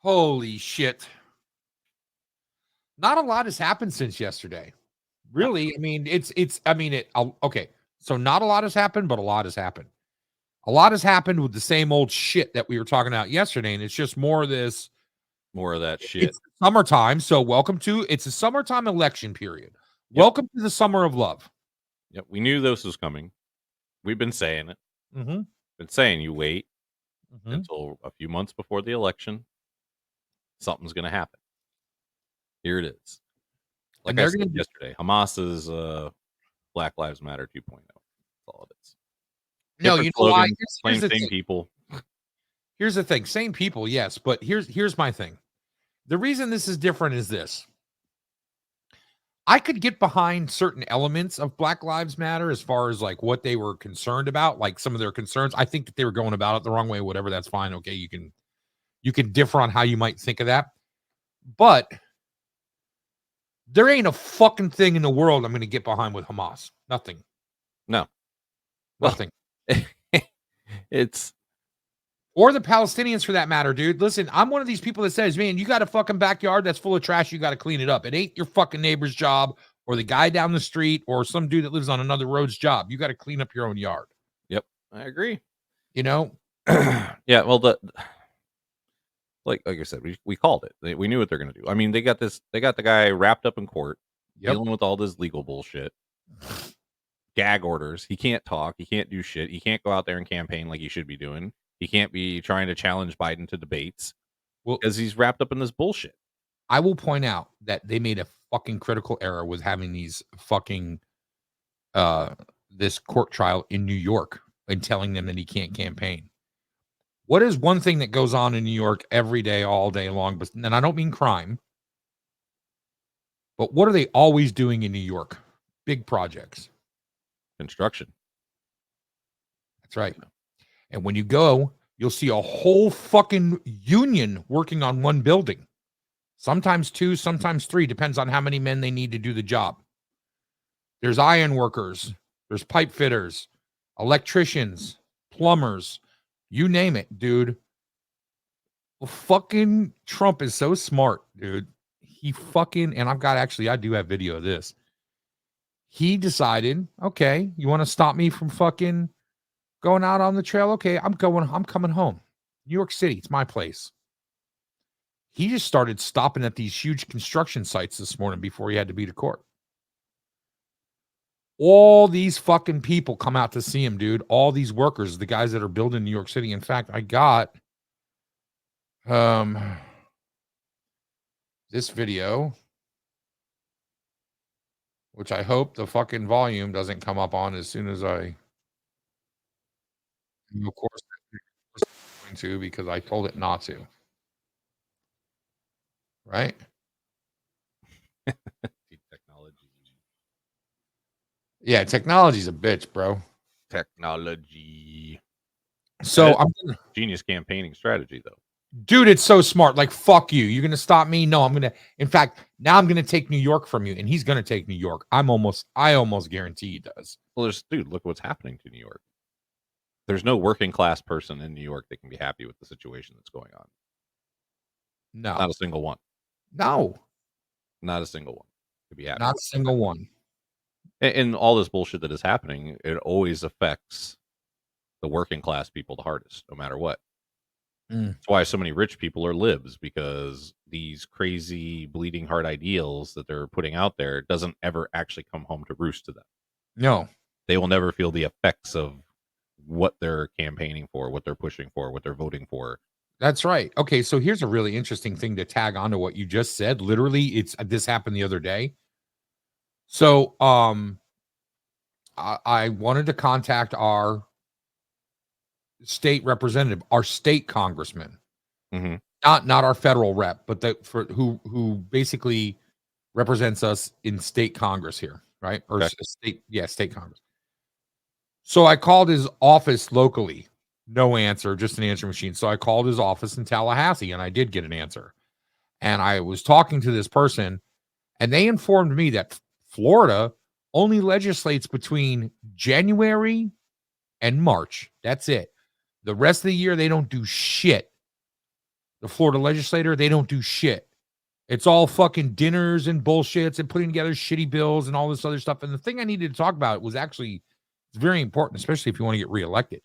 Holy shit. Not a lot has happened since yesterday. No. Really, I mean, okay. So not a lot has happened, but a lot has happened. A lot has happened with the same old shit that we were talking about yesterday, and it's just more of this. More of that shit. It's summertime, so it's a summertime election period. Yep. Welcome to the summer of love. Yep. We knew this was coming. We've been saying it. Mm-hmm. Been saying you wait Mm-hmm. until a few months before the election. Something's going to happen. Here it is. Like And I they're said going to yesterday, Hamas is Black Lives Matter 2.0. That's all it is. no, you Different know why? slogan, Here's the same thing. people. Here's the thing. Same people, yes, but here's my thing. The reason this is different is this. I could get behind certain elements of Black Lives Matter as far as like what they were concerned about, like some of their concerns. I think that they were going about it the wrong way, whatever, that's fine. Okay, you can differ on how you might think of that. But there ain't a fucking thing in the world I'm going to get behind with Hamas. Nothing. No. Well, Nothing. it's Or the Palestinians for that matter, dude. Listen, I'm one of these people that says, man, you got a fucking backyard that's full of trash. You got to clean it up. It ain't your fucking neighbor's job or the guy down the street or some dude that lives on another road's job. You got to clean up your own yard. Yep, I agree. You know? Yeah, well, like I said, we called it. We knew what they're going to do. I mean, they got the guy wrapped up in court, dealing with all this legal bullshit, gag orders. He can't talk. He can't do shit. He can't go out there and campaign like he should be doing. He can't be trying to challenge Biden to debates because he's wrapped up in this bullshit. I will point out that they made a fucking critical error with having these fucking this court trial in New York and telling them that he can't campaign. What is one thing that goes on in New York every day, all day long? But and I don't mean crime, but what are they always doing in New York? Big projects. Construction. That's right. And when you go, you'll see a whole fucking union working on one building. Sometimes two, sometimes three, depends on how many men they need to do the job. There's iron workers, there's pipe fitters, electricians, plumbers, you name it, dude. Well, fucking Trump is so smart, dude. He fucking, and I do have video of this. He decided, okay, you want to stop me from fucking going out on the trail? Okay, I'm coming home. New York City, it's my place. He just started stopping at these huge construction sites this morning before he had to be to court. All these fucking people come out to see him, dude. All these workers, the guys that are building New York City. In fact, I got this video, which I hope the fucking volume doesn't come up on as soon as of course, I'm going to because I told it not to. Right? Technology. Yeah, technology's a bitch, bro. Technology. So I'm genius campaigning strategy, though. Dude, it's so smart. Like, fuck you. You're gonna stop me? No, in fact, now I'm gonna take New York from you, and he's gonna take New York. I almost guarantee he does. Well, look what's happening to New York. There's no working class person in New York that can be happy with the situation that's going on. No. Not a single one. No. Not a single one to be happy. Not a single one. And all this bullshit that is happening, it always affects the working class people the hardest, no matter what. That's why so many rich people are libs, because these crazy bleeding heart ideals that they're putting out there doesn't ever actually come home to roost to them. No. They will never feel the effects of what they're campaigning for, what they're pushing for, what they're voting for. That's right. Okay, so here's a really interesting thing to tag onto what you just said. Literally, this happened the other day. So, I wanted to contact our state representative, our state congressman, not our federal rep, but who basically represents us in state Congress here, right? Or state Congress. So I called his office locally. No answer, just an answer machine. So I called his office in Tallahassee, and I did get an answer. And I was talking to this person, and they informed me that Florida only legislates between January and March. That's it. The rest of the year, they don't do shit. the Florida legislator, they don't do shit. It's all fucking dinners and bullshits and putting together shitty bills and all this other stuff. And the thing I needed to talk about was actually it's very important, especially if you want to get reelected.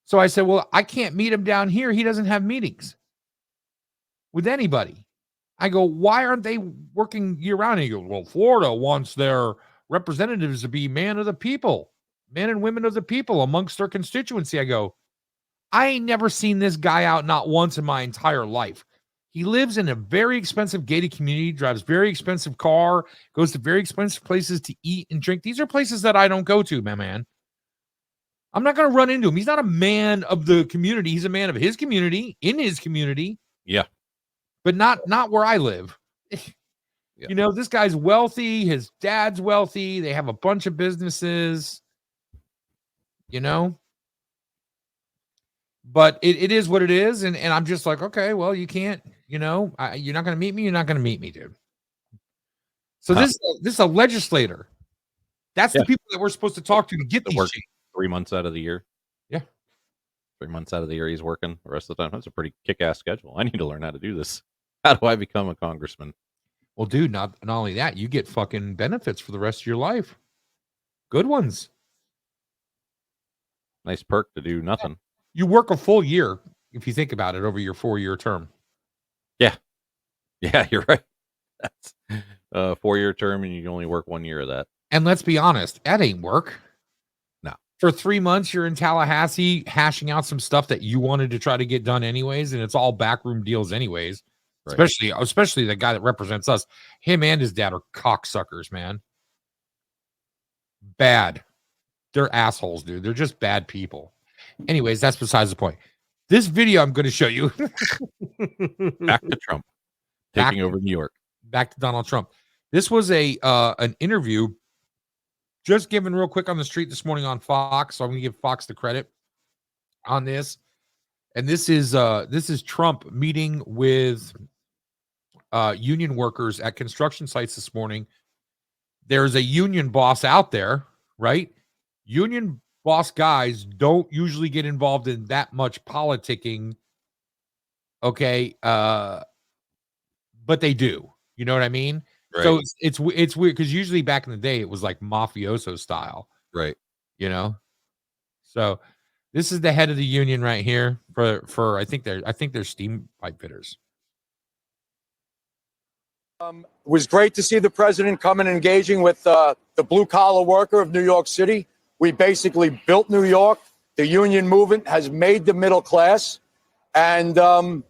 So I said, well, I can't meet him down here. He doesn't have meetings with anybody. I go, why aren't they working year round? And he goes, well, Florida wants their representatives to be man of the people, men and women of the people amongst their constituency. I go, I ain't never seen this guy out not once in my entire life. He lives in a very expensive gated community, drives very expensive car, goes to very expensive places to eat and drink. These are places that I don't go to, my man. I'm not going to run into him. He's not a man of the community. He's a man of his community, in his community. Yeah. But not where I live. Yeah. You know, this guy's wealthy. His dad's wealthy. They have a bunch of businesses, you know. But it is what it is. And I'm just like, okay, well, you can't, you know, you're not going to meet me. You're not going to meet me, dude. So this is a legislator. That's the people that we're supposed to talk to get these work shit. 3 months out of the year. Yeah. 3 months out of the year he's working. The rest of the time, that's a pretty kick-ass schedule. I need to learn how to do this. How do I become a congressman? Well, dude, not only that, you get fucking benefits for the rest of your life. Good ones. Nice perk to do nothing. You work a full year, if you think about it, over your 4-year term. Yeah. Yeah, you're right. That's a 4-year term, and you can only work 1 year of that. And let's be honest, that ain't work. No. For 3 months, you're in Tallahassee hashing out some stuff that you wanted to try to get done anyways, and it's all backroom deals anyways. Right. Especially the guy that represents us. Him and his dad are cocksuckers, man. Bad. They're assholes, dude. They're just bad people. Anyways, that's besides the point. This video I'm going to show you. Back to Trump. Taking over New York. Back to Donald Trump. This was an interview just given real quick on the street this morning on Fox. So I'm going to give Fox the credit on this. And this is Trump meeting with union workers at construction sites this morning. There's a union boss out there, right? Union boss guys don't usually get involved in that much politicking. Okay. But they do. You know what I mean? Right. So it's weird because usually back in the day it was like mafioso style. Right. You know? So this is the head of the union right here for I think they're steam pipe fitters. It was great to see the president come and engaging with the blue collar worker of New York City. We basically built New York. The union movement has made the middle class. And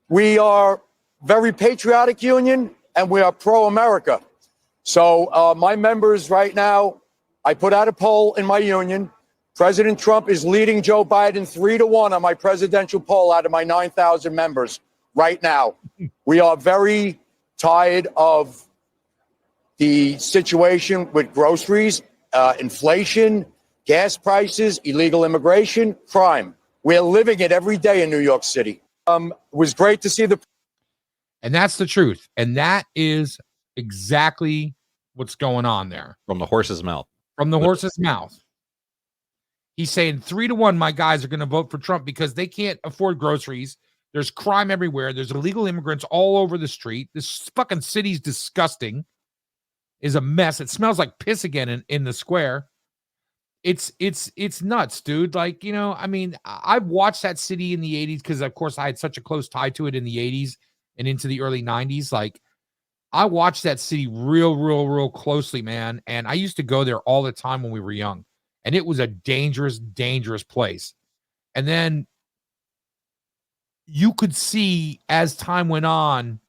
we are very patriotic union, and we are pro-America. So my members right now, I put out a poll in my union. President Trump is leading Joe Biden 3-1 on my presidential poll out of my 9,000 members right now. We are very tired of the situation with groceries, inflation, gas prices, illegal immigration, crime. We're living it every day in New York City. It was great to see and that's the truth. And that is exactly what's going on there. From the horse's mouth. From the horse's mouth. He's saying 3-1, my guys are going to vote for Trump because they can't afford groceries. There's crime everywhere. There's illegal immigrants all over the street. This fucking city's disgusting. Is a mess. It smells like piss again in the square. It's nuts, dude. Like, you know, I mean, I've watched that city in the 80s because, of course, I had such a close tie to it in the 80s and into the early 90s. Like, I watched that city real closely, man. And I used to go there all the time when we were young. And it was a dangerous place. And then you could see as time went on,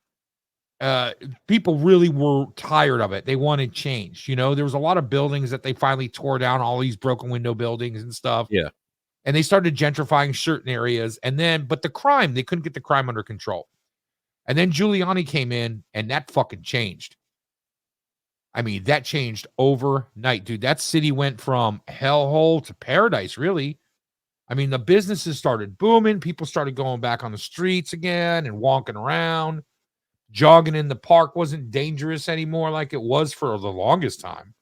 people really were tired of it. They wanted change. You know, there was a lot of buildings that they finally tore down, all these broken window buildings and stuff. Yeah. And they started gentrifying certain areas. And then, but the crime, they couldn't get the crime under control. And then Giuliani came in and that fucking changed. I mean, that changed overnight, dude. That city went from hellhole to paradise, really. I mean, the businesses started booming. People started going back on the streets again and walking around. Jogging in the park wasn't dangerous anymore like it was for the longest time.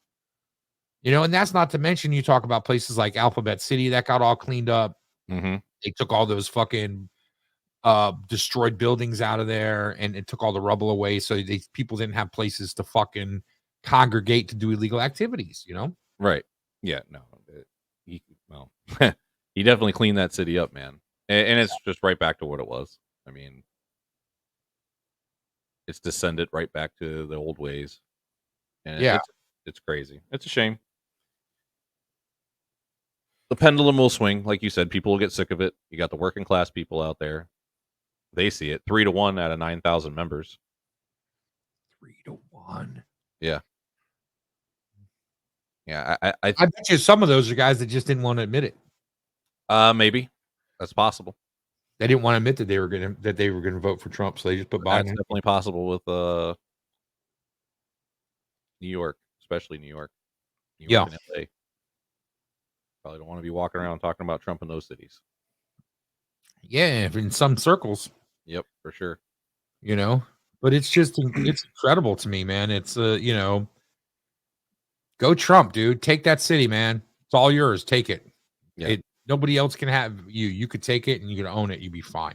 You know, and that's not to mention you talk about places like Alphabet City that got all cleaned up. Mm-hmm. They took all those fucking destroyed buildings out of there, and it took all the rubble away, so these people didn't have places to fucking congregate to do illegal activities, you know? Right. Yeah, no. Well, he definitely cleaned that city up, man. And it's just right back to what it was. I mean, it's descended right back to the old ways. And Yeah. it's crazy. It's a shame. The pendulum will swing, like you said. People will get sick of it. You got the working class people out there. They see it 3-1 out of 9,000 members. 3-1. Yeah, yeah. I bet you some of those are guys that just didn't want to admit it. Maybe that's possible. They didn't want to admit that they were gonna vote for Trump, so they just put Biden. That's definitely possible with New York, especially New York. New York and LA. Probably don't want to be walking around talking about Trump in those cities. Yeah, in some circles. Yep, for sure. You know, but it's just it's incredible to me, man. It's you know, go Trump, dude. Take that city, man. It's all yours. Take it. Yeah. Nobody else can have you. You could take it and you can own it. You'd be fine.